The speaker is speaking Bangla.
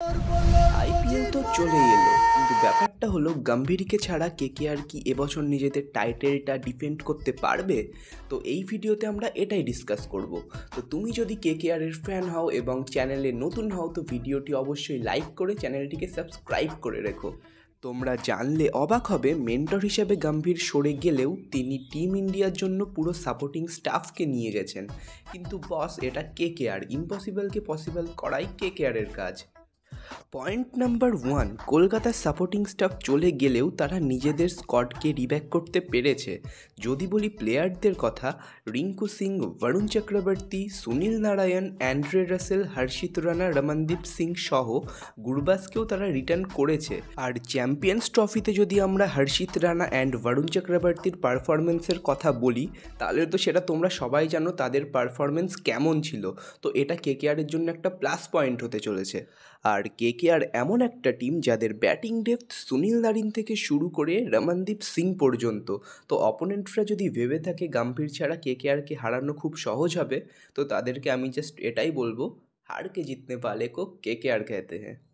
আইপিএল তো চলেই এলো, কিন্তু ব্যাপারটা হলো গম্ভীরকে ছাড়া কেকেআর কি এবছর নিজেদের টাইটেলটা ডিফেন্ড করতে পারবে? তো এই ভিডিওতে আমরা এটাই ডিসকাস করব। তো তুমি যদি কেকেআর এর ফ্যান হও এবং চ্যানেলে নতুন হও তো ভিডিওটি অবশ্যই লাইক করে চ্যানেলটিকে সাবস্ক্রাইব করে রেখো। তোমরা জানলে অবাক হবে, মেন্টর হিসেবে গম্ভীর সরে গেলেও তিনি টিম ইন্ডিয়ার জন্য পুরো সাপোর্টিং স্টাফকে নিয়ে গেছেন। কিন্তু বস, এটা কেকেআর, ইম্পসিবলকে পসিবল করাই কেকেআরের কাজ। পয়েন্ট নাম্বার 1, কলকাতার সাপোর্টিং স্টাফ চলে গেলেও তারা নিজেদের স্কোয়াডকে রিব্যাক করতে পেরেছে। যদি বলি প্লেয়ারদের কথা, রিঙ্কু সিং, বরুণ চক্রবর্তী, সুনীল নারায়ণ, অ্যান্ড্রে রাসেল, হর্ষিত রানা, রমনদীপ সিং সহ গুরবাজকেও তারা রিটার্ন করেছে। আর চ্যাম্পিয়ন্স ট্রফিতে যদি আমরা হর্ষিত রানা অ্যান্ড বরুণ চক্রবর্তীর পারফরমেন্সের কথা বলি, তাহলে তো সেটা তোমরা সবাই জানো তাদের পারফরমেন্স কেমন ছিল। তো এটা কেকেআরের জন্য একটা প্লাস পয়েন্ট হতে চলেছে। আর কেকেআর এমন একটা টিম যাদের ব্যাটিং ডেপথ সুনীল নারিন থেকে শুরু করে রমনদীপ সিং পর্যন্ত। তো অপোনেন্টরা যদি ভেবে থাকে গম্ভীর ছাড়া কেকেআরকে হারানো খুব সহজ হবে, তো তাদেরকে আমি জাস্ট এটাই বলবো, হার কে জিতনে वाले को केकेआर कहते हैं।